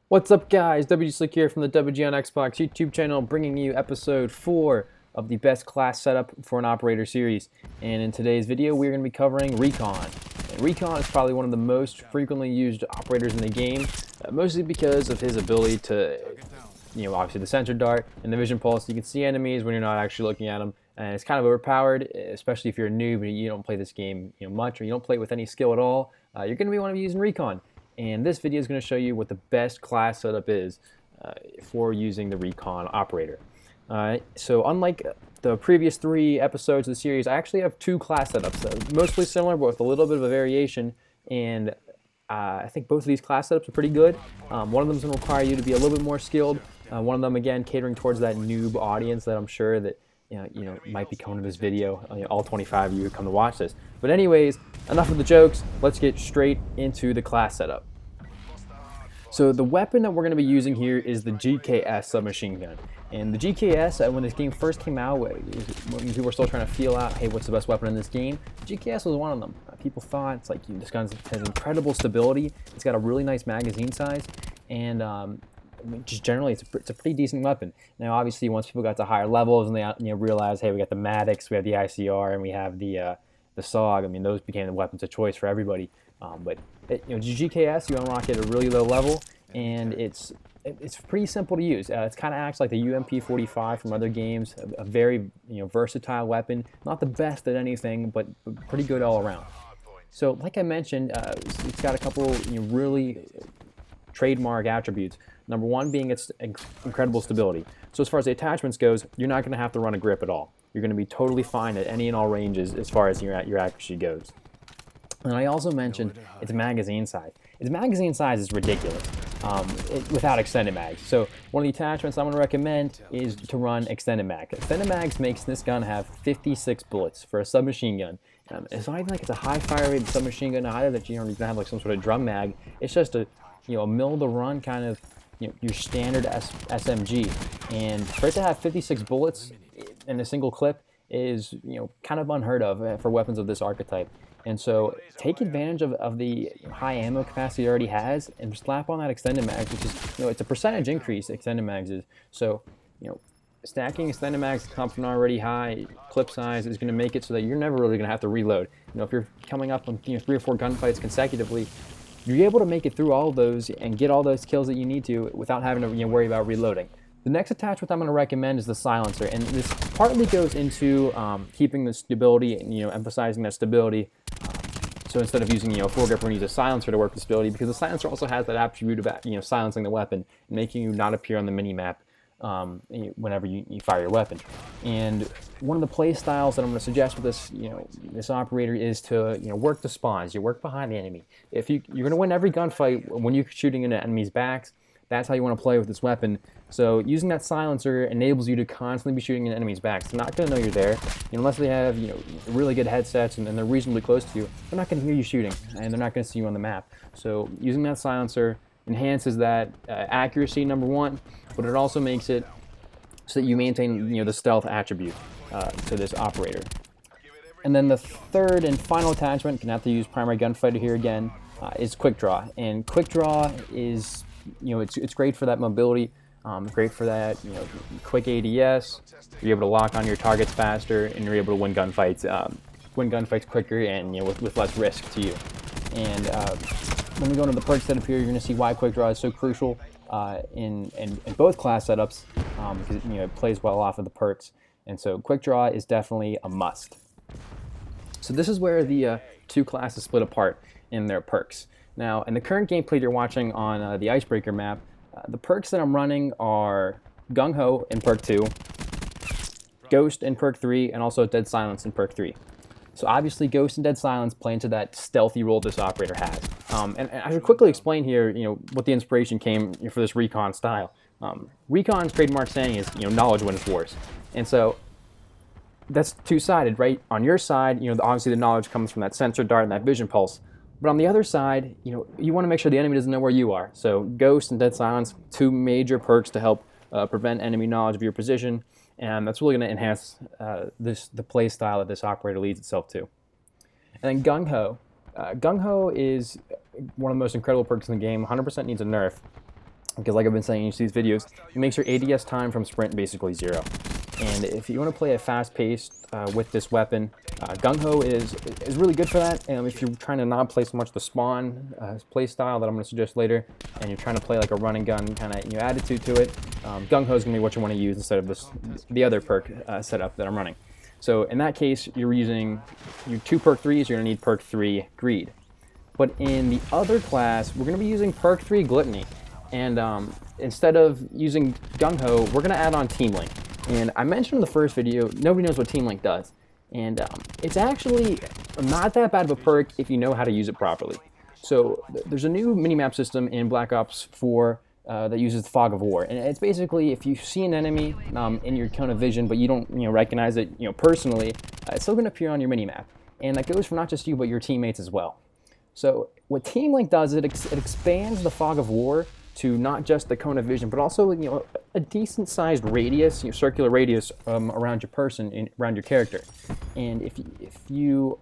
What's up, guys? WG Slick here from the WG on Xbox YouTube channel, bringing you episode 4 of the best class setup for an operator series. And in today's video, we're going to be covering Recon. And Recon is probably one of the most frequently used operators in the game, mostly because of his ability to, obviously the sensor dart and the vision pulse. You can see enemies when you're not actually looking at them, and it's kind of overpowered, especially if you're a noob and you don't play this game much, or you don't play it with any skill at all. You're going to be want to be using Recon. And this video is going to show you what the best class setup is for using the Recon operator. So unlike the previous 3 episodes of the series, I actually have 2 class setups, mostly similar but with a little bit of a variation. And I think both of these class setups are pretty good. One of them is going to require you to be a little bit more skilled. One of them, again, catering towards that noob audience that I'm sure that might be coming to this video, all 25 of you who come to watch this. But anyways, enough of the jokes. Let's get straight into the class setup. So the weapon that we're going to be using here is the GKS submachine gun. And the GKS, when this game first came out, when people were still trying to feel out, hey, what's the best weapon in this game? GKS was one of them. People thought, it's like, this gun has incredible stability. It's got a really nice magazine size, and just generally, it's a pretty decent weapon. Now, obviously, once people got to higher levels and they realized, hey, we got the Maddox, we have the ICR, and we have the SOG. I mean, those became the weapons of choice for everybody. But GKS, you unlock it at a really low level, and it's pretty simple to use. It kind of acts like the UMP45 from other games, a very versatile weapon. Not the best at anything, but pretty good all around. So, like I mentioned, it's got a couple really trademark attributes. Number one being its incredible stability. So as far as the attachments goes, you're not going to have to run a grip at all. You're going to be totally fine at any and all ranges as far as your accuracy goes. And I also mentioned its magazine size. Its magazine size is ridiculous without extended mags. So one of the attachments I'm going to recommend is to run extended mag. Extended mags makes this gun have 56 bullets for a submachine gun. It's not even like it's a high fire rate submachine gun either that you're going to have like some sort of drum mag. It's just a mill to run kind of your standard SMG. And for it to have 56 bullets in a single clip is kind of unheard of for weapons of this archetype. And so take advantage of the high ammo capacity it already has and slap on that extended mags, which is, it's a percentage increase, extended mags is. So, stacking extended mags to come from an already high clip size is going to make it so that you're never really going to have to reload. If you're coming up on 3 or 4 gunfights consecutively, you're able to make it through all of those and get all those kills that you need to without having to worry about reloading. The next attachment I'm going to recommend is the silencer, and this partly goes into keeping the stability and emphasizing that stability. So instead of using a foregrip, we're going to use a silencer to work with stability, because the silencer also has that attribute of silencing the weapon and making you not appear on the mini map whenever you fire your weapon. And one of the play styles that I'm going to suggest with this this operator is to work the spawns. You work behind the enemy. If you're going to win every gunfight when you're shooting into enemies' backs, that's how you want to play with this weapon. So using that silencer enables you to constantly be shooting in enemies' backs. They're not going to know you're there unless they have really good headsets and they're reasonably close to you. They're not going to hear you shooting, and they're not going to see you on the map. So using that silencer enhances that accuracy, number one, but it also makes it so that you maintain the stealth attribute to this operator. And then the third and final attachment, can have to use primary gunfighter here again, is quick draw. And quick draw is it's great for that mobility, great for that quick ADS. You're able to lock on your targets faster, and you're able to win gunfights quicker and with less risk to you. And when we go into the perk setup here, you're going to see why quick draw is so crucial in both class setups, because it plays well off of the perks. And so quick draw is definitely a must. So this is where the 2 classes split apart in their perks. Now, in the current gameplay you're watching on the Icebreaker map, the perks that I'm running are Gung Ho in perk 2, Ghost in perk 3, and also Dead Silence in perk 3. So obviously Ghost and Dead Silence play into that stealthy role this operator has. And I should quickly explain here, what the inspiration came for this Recon style. Recon's trademark saying is, knowledge wins wars. And so that's two-sided, right? On your side, obviously the knowledge comes from that sensor dart and that vision pulse. But on the other side, you want to make sure the enemy doesn't know where you are. So Ghost and Dead Silence, 2 major perks to help prevent enemy knowledge of your position. And that's really going to enhance the play style that this operator leads itself to. And then Gung Ho. Gung Ho is one of the most incredible perks in the game. 100% needs a nerf. because like I've been saying in each of these videos, it makes your ADS time from sprint basically 0. And if you want to play a fast-paced with this weapon, Gung Ho is really good for that. If you're trying to not play so much the spawn play style that I'm going to suggest later, and you're trying to play like a run and gun kind of attitude to it, Gung Ho is going to be what you want to use instead of the other perk setup that I'm running. So in that case, you're using your 2 perk 3s. You're going to need perk 3 Greed. But in the other class, we're going to be using perk 3 Gluttony, and instead of using Gung Ho, we're going to add on Team Link. And I mentioned in the first video, nobody knows what Team Link does. And it's actually not that bad of a perk if you know how to use it properly. So there's a new minimap system in Black Ops 4 that uses the Fog of War. And it's basically if you see an enemy in your cone of vision, but you don't recognize it personally, it's still going to appear on your minimap. And that goes for not just you, but your teammates as well. So what Team Link does, it expands the Fog of War to not just the cone of vision, but also a decent-sized radius, circular radius around your person, around your character. And if you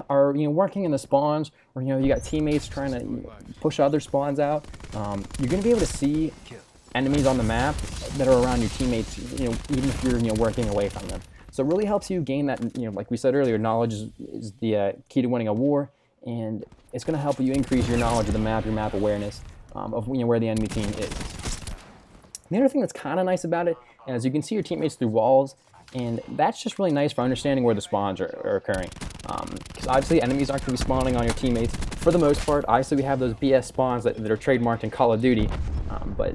are working in the spawns, or you got teammates trying to push other spawns out, you're going to be able to see enemies on the map that are around your teammates, even if you're working away from them. So it really helps you gain that, like we said earlier, knowledge is the key to winning a war, and it's going to help you increase your knowledge of the map, your map awareness. Of where the enemy team is. The other thing that's kind of nice about it is you can see your teammates through walls, and that's just really nice for understanding where the spawns are occurring. Because obviously enemies aren't going to be spawning on your teammates for the most part. Obviously we have those BS spawns that are trademarked in Call of Duty, but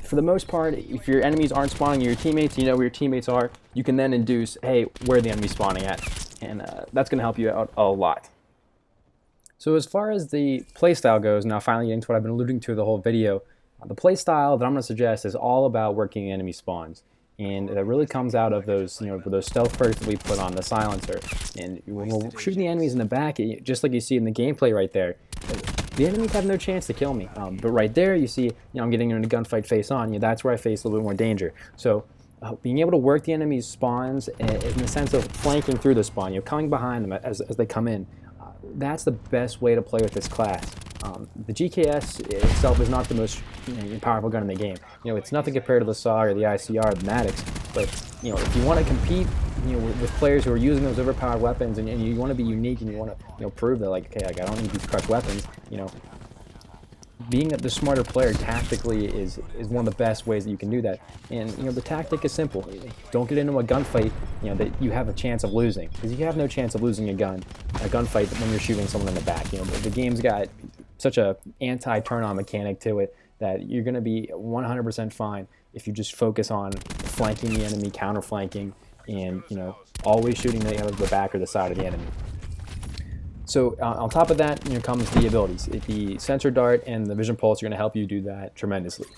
for the most part, if your enemies aren't spawning your teammates, you know where your teammates are, you can then induce, hey, where are the enemies spawning at? And that's going to help you out a lot. So as far as the playstyle goes, now finally getting to what I've been alluding to the whole video, the playstyle that I'm going to suggest is all about working enemy spawns. And that really comes out of those, those stealth perks that we put on the silencer. And when we're shooting the enemies in the back, just like you see in the gameplay right there, the enemies have no chance to kill me. But right there, you see, I'm getting in a gunfight face on. That's where I face a little bit more danger. So being able to work the enemy's spawns in the sense of flanking through the spawn, coming behind them as they come in, that's the best way to play with this class. The GKS itself is not the most powerful gun in the game. It's nothing compared to the SAW or the ICR or the Maddox. But if you want to compete, with players who are using those overpowered weapons, and you want to be unique, and you want to, prove that, like, okay, I don't need these crutch weapons. Being the smarter player tactically is one of the best ways that you can do that. And the tactic is simple. Don't get into a gunfight that you have a chance of losing, because you have no chance of losing a gunfight when you're shooting someone in the back. The game's got such a anti-turn-on mechanic to it that you're going to be 100% fine if you just focus on flanking the enemy, counter-flanking, and always shooting the back or the side of the enemy. So on top of that, comes the abilities. The sensor dart and the vision pulse are going to help you do that tremendously.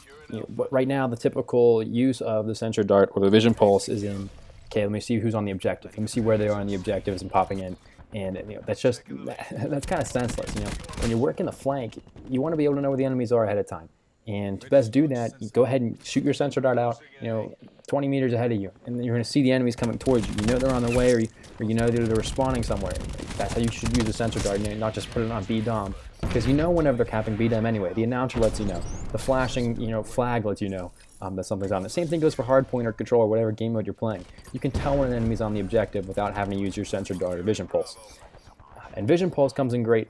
But right now, the typical use of the sensor dart or the vision pulse is in, okay, let me see who's on the objective. Let me see where they are on the objectives and popping in. And that's kind of senseless. When you're working the flank, you want to be able to know where the enemies are ahead of time. And to best do that, you go ahead and shoot your sensor dart out, 20 meters ahead of you, and then you're going to see the enemies coming towards you. They're on their way, or they're spawning somewhere. That's how you should use the sensor dart, not just put it on BDOM, because whenever they're capping BDOM anyway. The announcer lets you know. The flashing, flag lets you know that something's on. The same thing goes for hardpoint or control or whatever game mode you're playing. You can tell when an enemy's on the objective without having to use your sensor dart or vision pulse. And Vision Pulse comes in great,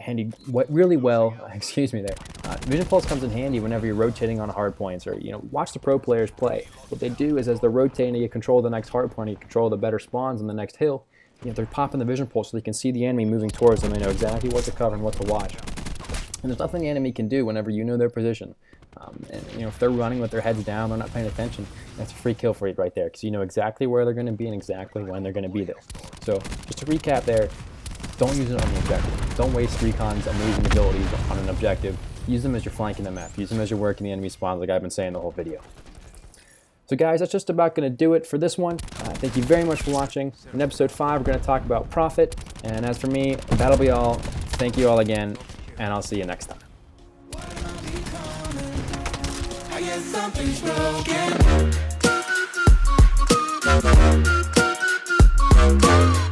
handy, really well, excuse me there. Vision Pulse comes in handy whenever you're rotating on hard points, or, watch the pro players play. What they do is as they're rotating, you control the next hard point, you control the better spawns on the next hill, they're popping the Vision Pulse so they can see the enemy moving towards them. They know exactly what to cover and what to watch. And there's nothing the enemy can do whenever you know their position. And, if they're running with their heads down, they're not paying attention, that's a free kill for you right there, because you know exactly where they're going to be and exactly when they're going to be there. So, just to recap there, don't use it on the objective. Don't waste Recon's amazing abilities on an objective. Use them as you're flanking the map. Use them as you're working the enemy spawns, like I've been saying the whole video. So guys, that's just about going to do it for this one. Thank you very much for watching. In episode 5, we're going to talk about profit. And as for me, that'll be all. Thank you all again, and I'll see you next time. I guess something's broken.